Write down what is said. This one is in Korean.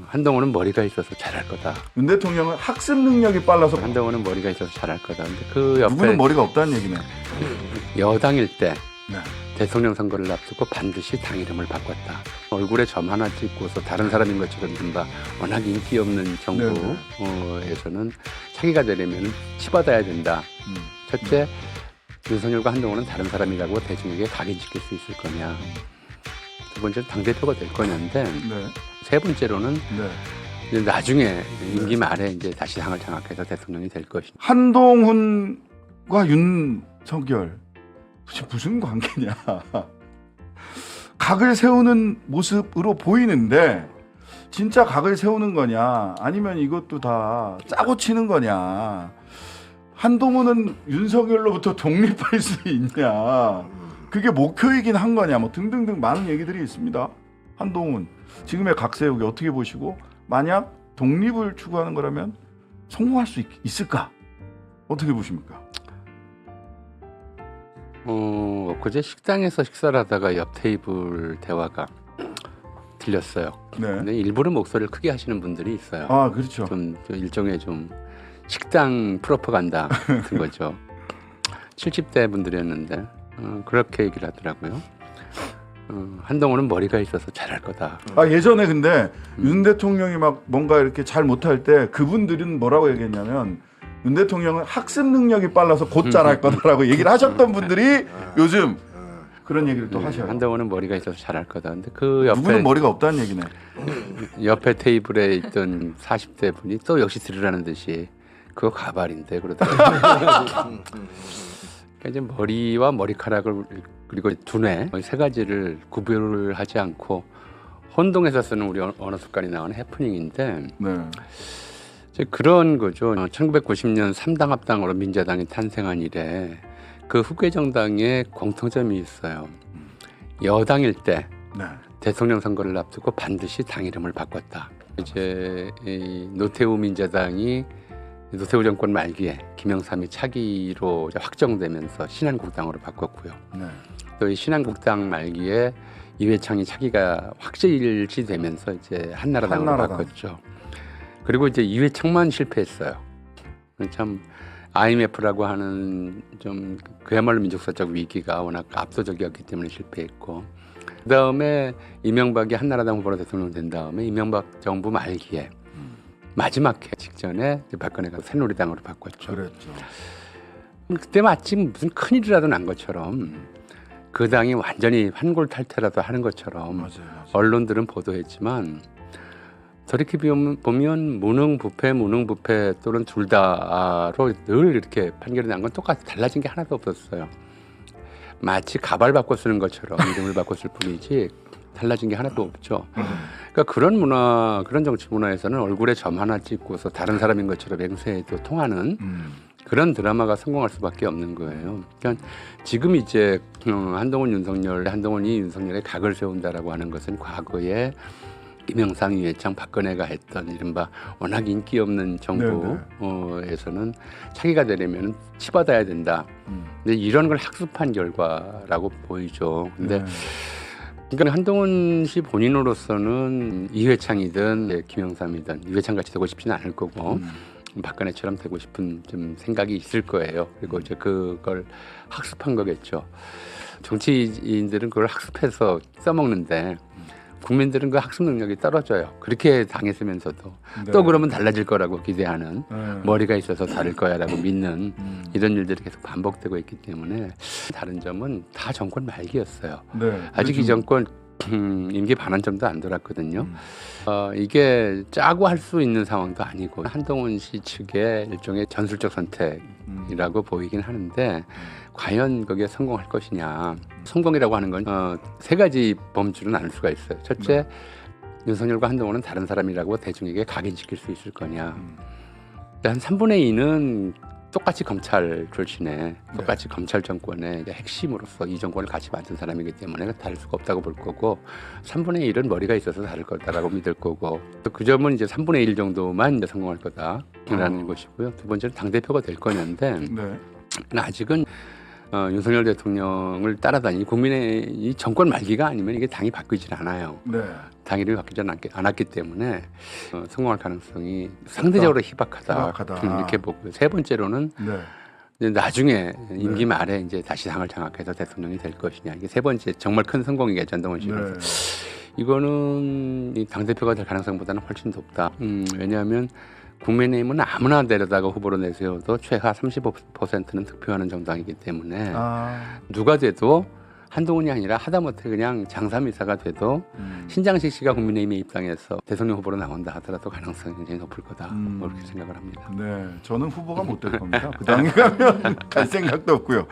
한동훈은 머리가 있어서 잘할 거다. 윤 대통령은 학습 능력이 빨라서 한동훈은 머리가 있어서 잘할 거다. 근데 그 옆에 누구는 머리가 없다는 얘기네. 여당일 때 네. 대통령 선거를 앞두고 반드시 당 이름을 바꿨다. 얼굴에 점 하나 찍고서 다른 사람인 것처럼 이른바 워낙 인기 없는 정부에서는 차기가 되려면 치받아야 된다. 첫째, 윤석열과 한동훈은 다른 사람이라고 대중에게 각인시킬 수 있을 거냐. 두 번째는 당대표가 될 거냐인데 네. 세 번째로는 네. 이제 나중에 임기 말에 이제 다시 당을 장악해서 대통령이 될 것이냐. 한동훈과 윤석열 도대체 무슨 관계냐. 각을 세우는 모습으로 보이는데 진짜 각을 세우는 거냐 아니면 이것도 다 짜고 치는 거냐. 한동훈은 윤석열로부터 독립할 수 있냐, 그게 목표이긴 한 거냐, 뭐 등등등 많은 얘기들이 있습니다. 한동훈 지금의 각 세우기 어떻게 보시고, 만약 독립을 추구하는 거라면 성공할 수 있을까, 어떻게 보십니까? 그제 식당에서 식사를 하다가 옆 테이블 대화가 들렸어요. 네. 근데 일부러 목소리를 크게 하시는 분들이 있어요. 아, 그렇죠. 좀 일종의 좀 식당 프로파간다 같은 거죠. 70대 분들이었는데 그렇게 얘기를 하더라고요. 한동훈은 머리가 있어서 잘할 거다. 아, 예전에 근데 윤 대통령이 막 뭔가 이렇게 잘 못할 때 그분들은 뭐라고 얘기했냐면, 윤 대통령은 학습 능력이 빨라서 곧 잘할 거다라고 얘기를 하셨던 분들이 요즘 그런 얘기를 또 하셔요. 한동훈은 머리가 있어서 잘할 거다. 근데 그 옆에 누구는 머리가 없다는 얘기네. 옆에 테이블에 있던 40대 분이 또 역시 들으라는 듯이 그거 가발인데 그러더라고요. 그러니까 이제 머리와 머리카락을 그리고 두뇌 세 가지를 구별을 하지 않고 혼동해서 쓰는 우리 언어 습관이 나오는 해프닝인데 네. 이제 그런 거죠. 1990년 3당 합당으로 민자당이 탄생한 이래 그 후계 정당에 공통점이 있어요. 여당일 때 네. 대통령 선거를 앞두고 반드시 당 이름을 바꿨다. 이제 이 노태우 민자당이 노태우 정권 말기에 김영삼이 차기로 확정되면서 신한국당으로 바꿨고요. 네. 또 이 신한국당 말기에 이회창이 차기가 확실시되면서 이제 한나라당으로 바꿨죠. 그리고 이제 이회창만 실패했어요. 참 IMF라고 하는 좀 그야말로 민족사적 위기가 워낙 압도적이었기 때문에 실패했고, 그다음에 이명박이 한나라당 후보로 대통령 된 다음에 이명박 정부 말기에 마지막 해 직전에 박근혜가 새누리당으로 바꿨죠. 그랬죠. 그때 마침 무슨 큰일이라도 난 것처럼 그 당이 완전히 환골탈태라도 하는 것처럼 맞아요. 언론들은 보도했지만, 저렇게 보면 무능부패 또는 둘 다로 늘 이렇게 판결이 난 건 똑같이 달라진 게 하나도 없었어요. 마치 가발 바꿔 쓰는 것처럼 이름을 바꿨을 뿐이지 달라진 게 하나도 없죠. 그러니까 그런 문화, 그런 정치 문화에서는 얼굴에 점 하나 찍고서 다른 사람인 것처럼 맹세해도 통하는 그런 드라마가 성공할 수밖에 없는 거예요. 그러니까 지금 이제 한동훈이 윤석열의 각을 세운다라고 하는 것은 과거에 김영삼, 이회창, 박근혜가 했던 이른바 워낙 인기 없는 정부에서는 차기가 되려면 치받아야 된다. 근데 이런 걸 학습한 결과라고 보이죠. 근데 그러니까 한동훈 씨 본인으로서는 이회창이든 김영삼이든 이회창 같이 되고 싶지는 않을 거고 박근혜처럼 되고 싶은 좀 생각이 있을 거예요. 그리고 이제 그걸 학습한 거겠죠. 정치인들은 그걸 학습해서 써먹는데 국민들은 그 학습 능력이 떨어져요. 그렇게 당했으면서도 또 그러면 달라질 거라고 기대하는, 머리가 있어서 다를 거야라고 믿는 이런 일들이 계속 반복되고 있기 때문에, 다른 점은 다 정권 말기였어요. 네. 아직 이 정권 임기 반환점도 안 돌았거든요. 이게 짜고 할 수 있는 상황도 아니고 한동훈 씨 측의 일종의 전술적 선택이라고 보이긴 하는데, 과연 거기에 성공할 것이냐. 성공이라고 하는 건 세 가지 범주는 알 수가 있어요. 첫째, 윤석열과 한동훈은 다른 사람이라고 대중에게 각인시킬 수 있을 거냐. 한 3분의 2는 똑같이 검찰 출신에 똑같이 검찰 정권의 핵심으로서 이 정권을 같이 만든 사람이기 때문에 다를 수가 없다고 볼 거고, 3분의 1은 머리가 있어서 다를 거다라고 믿을 거고, 또 그 점은 이제 3분의 1 정도만 이제 성공할 거다라는 것이고요. 두 번째는 당대표가 될 거냐인데, 아직은 윤석열 대통령을 따라다니 국민의 이 정권 말기가 아니면 이게 당이 바뀌질 않아요. 네. 당 이름이 바뀌지 않았기 때문에 성공할 가능성이 상대적으로 희박하다. 이렇게 보고요. 세 번째로는 네. 이제 나중에 임기 말에 이제 다시 당을 장악해서 대통령이 될 것이냐. 이게 세 번째 정말 큰 성공이겠죠. 전동원 씨는. 네. 이거는 당 대표가 될 가능성보다는 훨씬 높다. 왜냐하면 국민의힘은 아무나 데려다가 후보로 내세워도 최하 35%는 득표하는 정당이기 때문에 누가 돼도 한동훈이 아니라 하다못해 그냥 장삼이사가 돼도 신장식 씨가 국민의힘에 입당해서 대통령 후보로 나온다 하더라도 가능성이 굉장히 높을 거다. 그렇게 생각을 합니다. 네, 저는 후보가 못 될 겁니다. 그 당에 가면 갈 생각도 없고요.